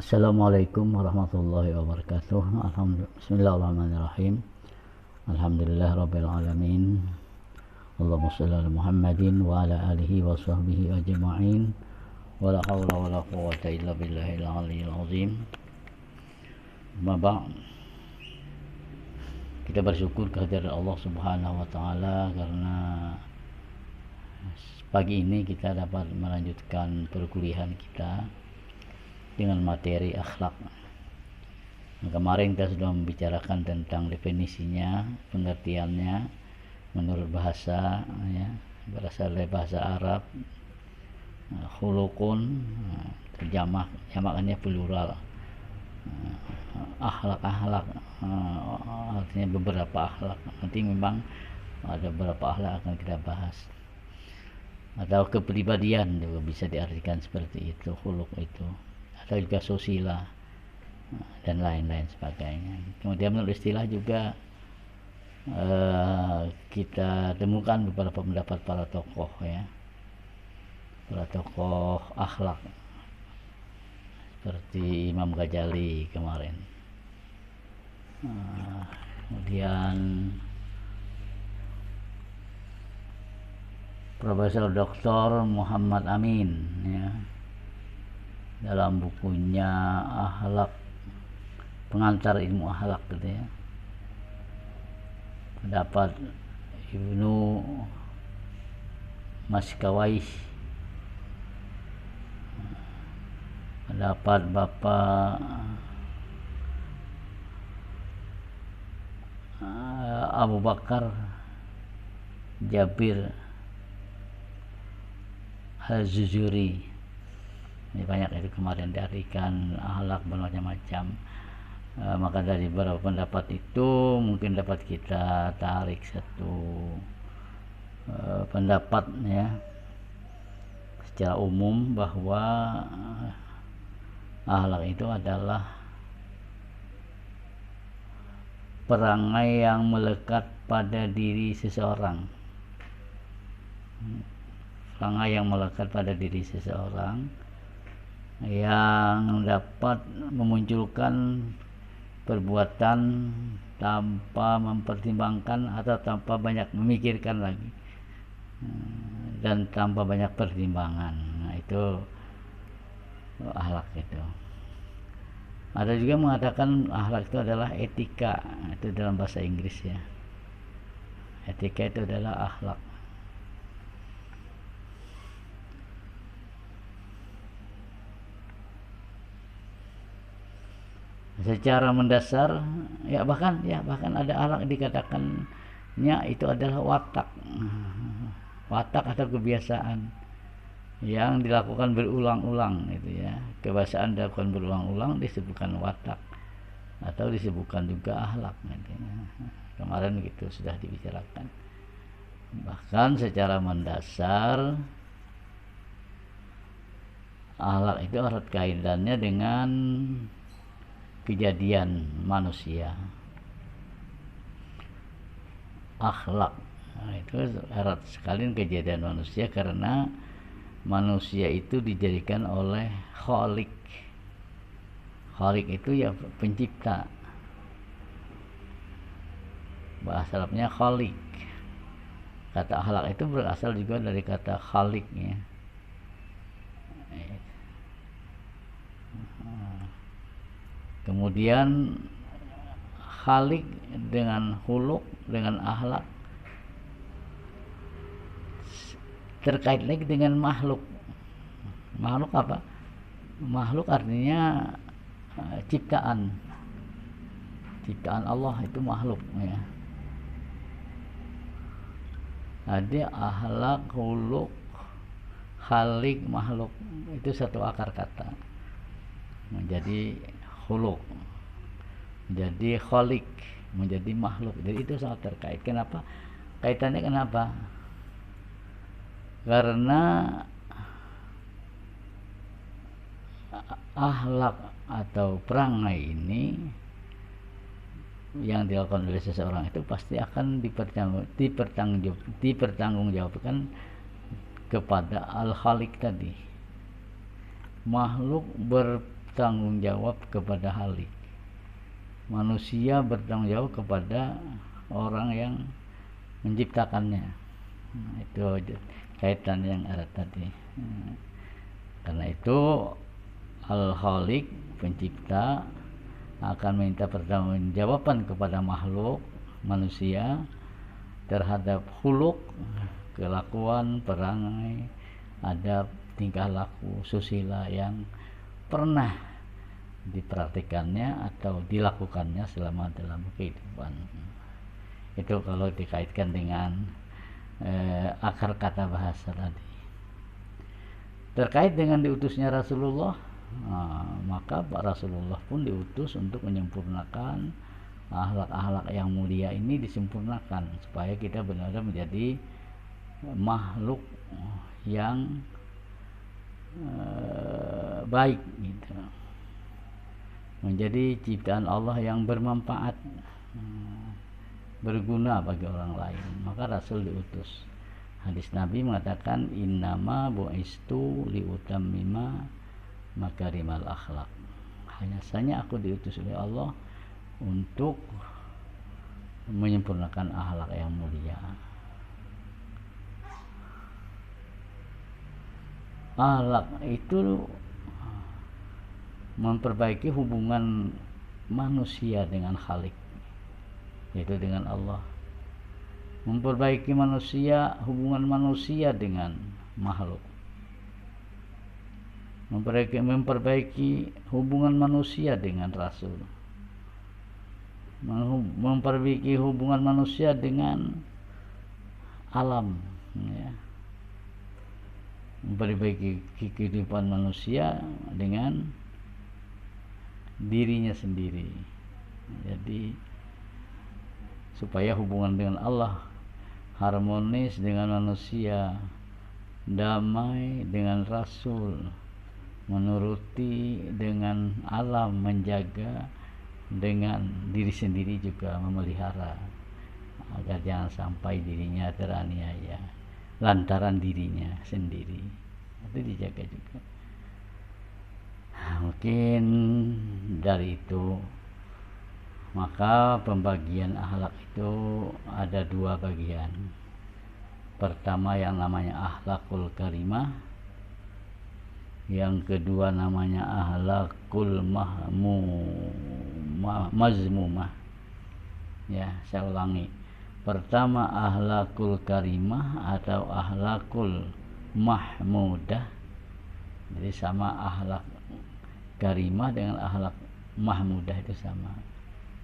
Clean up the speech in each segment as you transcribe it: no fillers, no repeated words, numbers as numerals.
Assalamualaikum warahmatullahi wabarakatuh. Bismillahirrahmanirrahim. Alhamdulillah rabbil alamin. Allahumma shalli ala Muhammadin wa ala alihi wa sahbihi ajma'in. Wa la hawla wa la quwwata illa billahil aliyyil azim. Amma ba'd. Kita bersyukur kehadirat Allah Subhanahu wa taala karena pagi ini kita dapat melanjutkan perkuliahan kita dengan materi akhlak. Kemarin kita sudah membicarakan tentang definisinya, pengertiannya menurut bahasa, ya, berasal dari bahasa Arab. Khuluqun, jamakannya plural. Akhlak, artinya beberapa akhlak. Nanti memang ada beberapa akhlak akan kita bahas. Atau kepribadian juga bisa diartikan seperti itu, khuluq itu. Atau juga sosila dan lain-lain sebagainya. Kemudian menurut istilah juga kita temukan beberapa pendapat para tokoh, ya, para tokoh akhlak seperti Imam Ghazali kemarin. Kemudian Profesor Dr. Muhammad Amin, ya, dalam bukunya Akhlak, pengantar ilmu akhlak gitu, ya, pendapat Ibnu Maskawais, pendapat Bapak Abu Bakar Jabir Al-Zuzuri. Ini banyak itu kemarin diartikan akhlak bermacam-macam. Maka dari beberapa pendapat itu mungkin dapat kita tarik satu pendapat, ya, secara umum bahwa akhlak itu adalah perangai yang melekat pada diri seseorang. Perangai yang melekat pada diri seseorang yang dapat memunculkan perbuatan tanpa mempertimbangkan atau tanpa banyak memikirkan lagi, dan tanpa banyak pertimbangan. Nah, itu akhlak itu. Ada juga mengatakan akhlak itu adalah etika, itu dalam bahasa Inggris, ya. Etika itu adalah akhlak. Secara mendasar, ya bahkan ada akhlak dikatakannya itu adalah watak atau kebiasaan yang dilakukan berulang-ulang, gitu, ya. Kebiasaan dilakukan berulang-ulang disebutkan watak atau disebutkan juga akhlak, gitu, ya. Kemarin gitu sudah dibicarakan. Bahkan secara mendasar akhlak itu erat kaitannya dengan kejadian manusia. Akhlak, nah, itu erat sekali kejadian manusia karena manusia itu dijadikan oleh Khalik. Khalik itu ya pencipta. Bahasa Arabnya Khalik. Kata akhlak itu berasal juga dari kata Khalik, ya. Kemudian khalik dengan huluk, dengan akhlak terkait lagi dengan makhluk. Makhluk apa? Makhluk artinya ciptaan Allah, itu makhluk, ya. Ada akhlak, huluk, khalik, makhluk, itu satu akar kata menjadi huluk, menjadi khalik, menjadi makhluk. Jadi itu sangat terkait. Kenapa? Kaitannya kenapa? Karena akhlak atau perangai ini yang dilakukan oleh seseorang itu pasti akan dipertanggungjawabkan kepada Al-Khalik tadi. Makhluk bertanggung jawab kepada Khalik. Manusia bertanggung jawab kepada orang yang menciptakannya. Itu kaitan yang ada tadi. Karena itu Al-Khaliq, pencipta, akan minta pertanggungjawaban kepada makhluk manusia terhadap khuluk, kelakuan, perangai, adab, tingkah laku, susila yang pernah dipraktikannya atau dilakukannya selama dalam kehidupan. Itu kalau dikaitkan dengan akar kata bahasa tadi. Terkait dengan diutusnya Rasulullah, maka Pak Rasulullah pun diutus untuk menyempurnakan akhlak-akhlak yang mulia ini, disempurnakan supaya kita benar-benar menjadi makhluk yang baik gitu. Menjadi ciptaan Allah yang bermanfaat, berguna bagi orang lain. Maka Rasul diutus. Hadis Nabi mengatakan innama bu'istu liutammima makarimal akhlak. Hanya saja aku diutus oleh Allah untuk menyempurnakan akhlak yang mulia. Akhlak itu memperbaiki hubungan manusia dengan Khalik, yaitu dengan Allah. Memperbaiki manusia, hubungan manusia dengan makhluk. Memperbaiki hubungan manusia dengan Rasul. Memperbaiki hubungan manusia dengan alam, ya. Memperbaiki kehidupan manusia dengan dirinya sendiri. Jadi supaya hubungan dengan Allah harmonis dengan manusia, damai dengan Rasul, menuruti dengan alam, menjaga dengan diri sendiri juga, memelihara agar jangan sampai dirinya teraniaya lantaran dirinya sendiri. Itu dijaga juga. Mungkin dari itu, maka pembagian akhlak itu ada dua bagian. Pertama yang namanya akhlakul karimah, yang kedua namanya akhlakul mazmumah. Ya, saya ulangi. Pertama akhlakul karimah atau akhlakul mahmudah. Jadi sama akhlak karimah dengan akhlak mahmudah itu sama.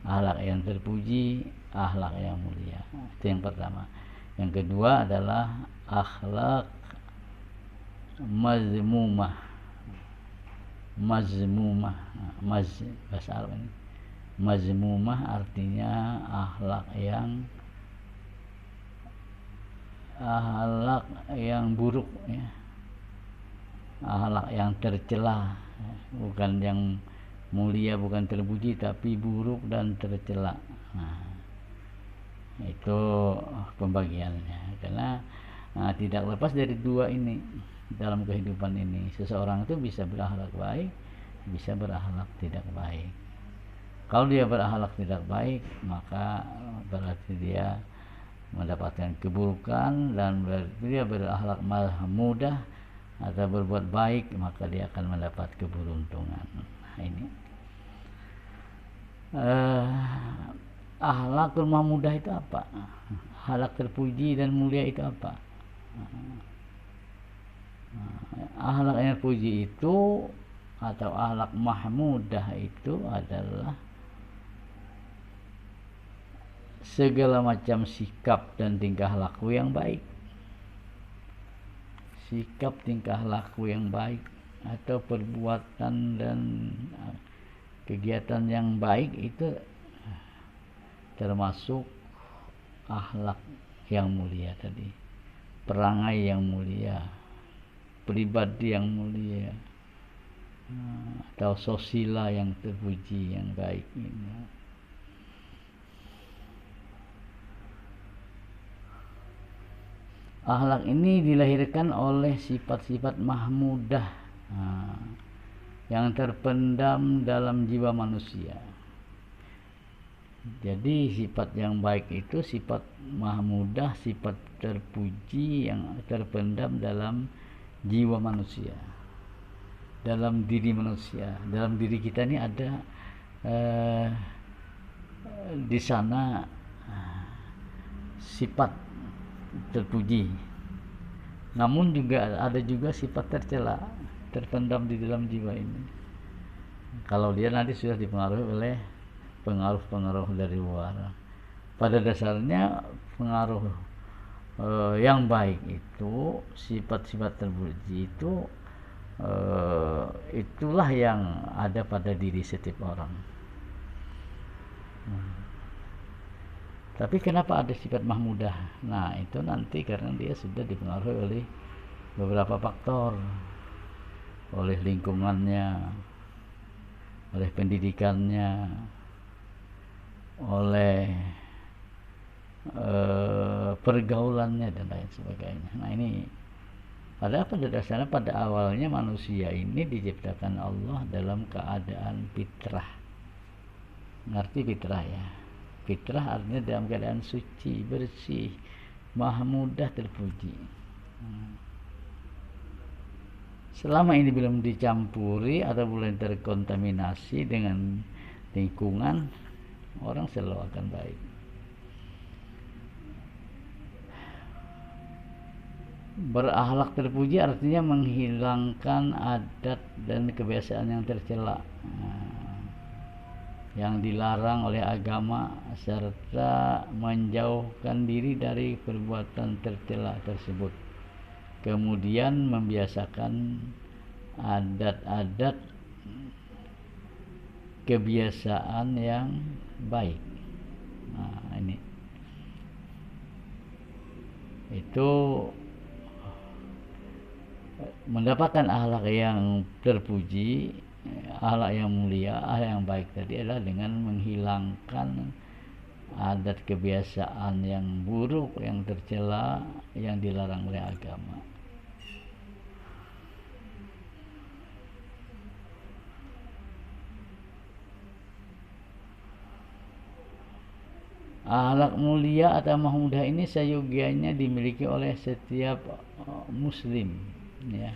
Akhlak yang terpuji, akhlak yang mulia. Itu yang pertama. Yang kedua adalah akhlak mazmumah. Bahasa Arab ini. Mazmumah artinya akhlak yang buruk, ya. Akhlak yang tercela, bukan yang mulia, bukan terpuji, tapi buruk dan tercela. Itu pembagiannya. Karena tidak lepas dari dua ini dalam kehidupan ini. Seseorang itu bisa berakhlak baik, bisa berakhlak tidak baik. Kalau dia berakhlak tidak baik, maka berarti dia mendapatkan keburukan, dan berarti dia berakhlak mahmudah atau berbuat baik, maka dia akan mendapat keberuntungan. Ini akhlakul mahmudah itu apa? Akhlak terpuji dan mulia itu apa? Akhlak yang terpuji itu atau akhlak mahmudah itu adalah segala macam sikap dan tingkah laku yang baik. Sikap tingkah laku yang baik atau perbuatan dan kegiatan yang baik itu termasuk akhlak yang mulia tadi. Perangai yang mulia, pribadi yang mulia, atau sosila yang terpuji, yang baik ini. Akhlak ini dilahirkan oleh sifat-sifat mahmudah. yang terpendam dalam jiwa manusia. Jadi sifat yang baik itu sifat mahmudah, sifat terpuji yang terpendam dalam jiwa manusia, dalam diri manusia. Dalam diri kita ini ada di sana sifat terpuji, namun juga ada juga sifat tercela terpendam di dalam jiwa ini. Kalau dia nanti sudah dipengaruhi oleh pengaruh-pengaruh dari luar. Pada dasarnya pengaruh yang baik itu, sifat-sifat terpuji itu, itulah yang ada pada diri setiap orang. Tapi kenapa ada sifat mahmudah? Nah, itu nanti karena dia sudah dipengaruhi oleh beberapa faktor, oleh lingkungannya, oleh pendidikannya, oleh pergaulannya dan lain sebagainya. Nah, ini padahal pada dasarnya, pada awalnya manusia ini diciptakan Allah dalam keadaan fitrah. Ngerti fitrah ya? Fitrah artinya dalam keadaan suci, bersih, mahmudah, terpuji. Selama ini belum dicampuri atau belum terkontaminasi dengan lingkungan, orang selalu akan baik. Berakhlak terpuji artinya menghilangkan adat dan kebiasaan yang tercela, yang dilarang oleh agama, serta menjauhkan diri dari perbuatan tercela tersebut. Kemudian membiasakan adat-adat kebiasaan yang baik. Nah, ini itu mendapatkan akhlak yang terpuji, akhlak yang mulia, akhlak yang baik tadi adalah dengan menghilangkan adat kebiasaan yang buruk, yang tercela, yang dilarang oleh agama. Akhlak mulia atau mahmudah ini seyogianya dimiliki oleh setiap muslim, ya.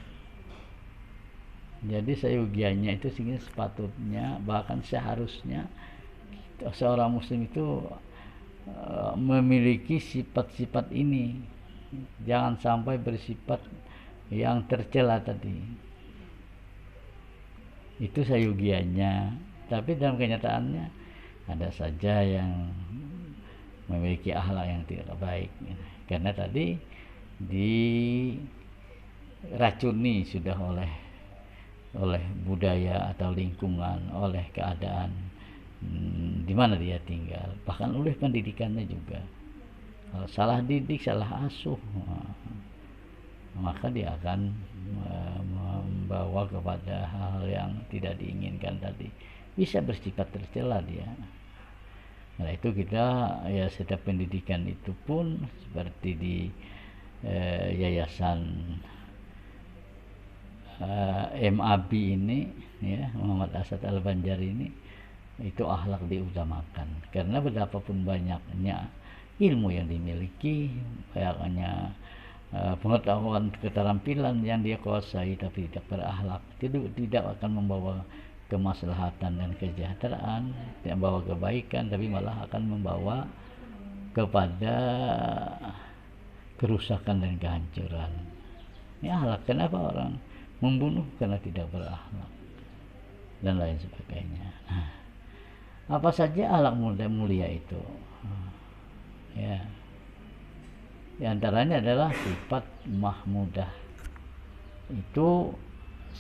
Jadi seyogianya itu sehingga sepatutnya, bahkan seharusnya seorang muslim itu memiliki sifat-sifat ini. Jangan sampai bersifat yang tercela tadi. Itu seyogianya. Tapi dalam kenyataannya ada saja yang memiliki akhlak yang tidak baik, karena tadi diracuni sudah oleh budaya atau lingkungan, oleh keadaan di mana dia tinggal, bahkan oleh pendidikannya juga. Kalau salah didik, salah asuh, maka dia akan membawa kepada hal yang tidak diinginkan tadi, bisa bersifat tercela dia. Nah, itu kita ya, setiap pendidikan itu pun seperti di yayasan MAB ini, ya, Muhammad Asad Al-Banjar ini, itu akhlak diutamakan, karena betapapun banyaknya ilmu yang dimiliki, banyaknya pengetahuan, keterampilan yang dia kuasai, tapi tidak berakhlak, tidak akan membawa kemaslahatan dan kesejahteraan, tidak membawa kebaikan, tapi malah akan membawa kepada kerusakan dan kehancuran. Ini akhlak. Kenapa orang membunuh? Karena tidak berakhlak dan lain sebagainya. Apa saja akhlak mulia itu? Ya, di antaranya adalah sifat mahmudah. Itu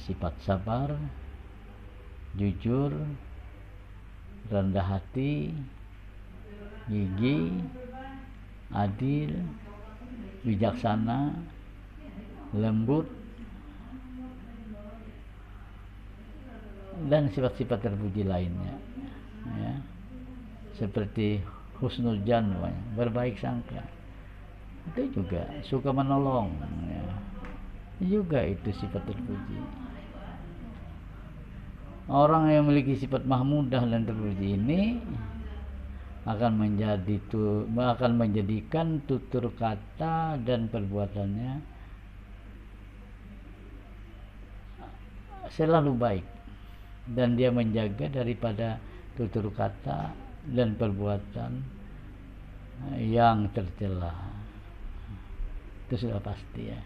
sifat sabar, jujur, rendah hati, gigih, adil, bijaksana, lembut, dan sifat-sifat terpuji lainnya, ya, seperti husnul janwa, berbaik sangka, itu juga suka menolong, ya, juga itu sifat terpuji. orang yang memiliki sifat mahmudah dan terpuji ini akan menjadikan tutur kata dan perbuatannya selalu baik, dan dia menjaga daripada tutur kata dan perbuatan yang tercela. Itu sudah pasti ya.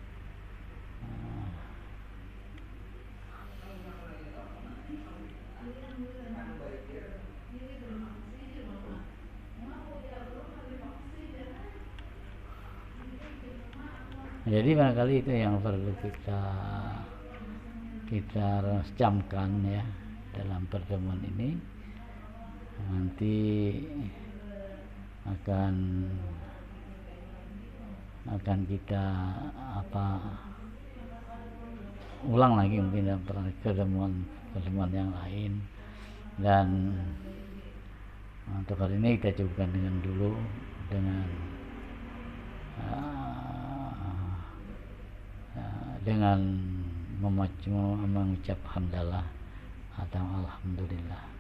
Jadi barangkali itu yang perlu kita camkan ya dalam pertemuan ini. Nanti akan kita ulang lagi mungkin dalam pertemuan yang lain. Dan untuk hari ini kita cukupkan dulu dengan mengucap hamdalah atau alhamdulillah.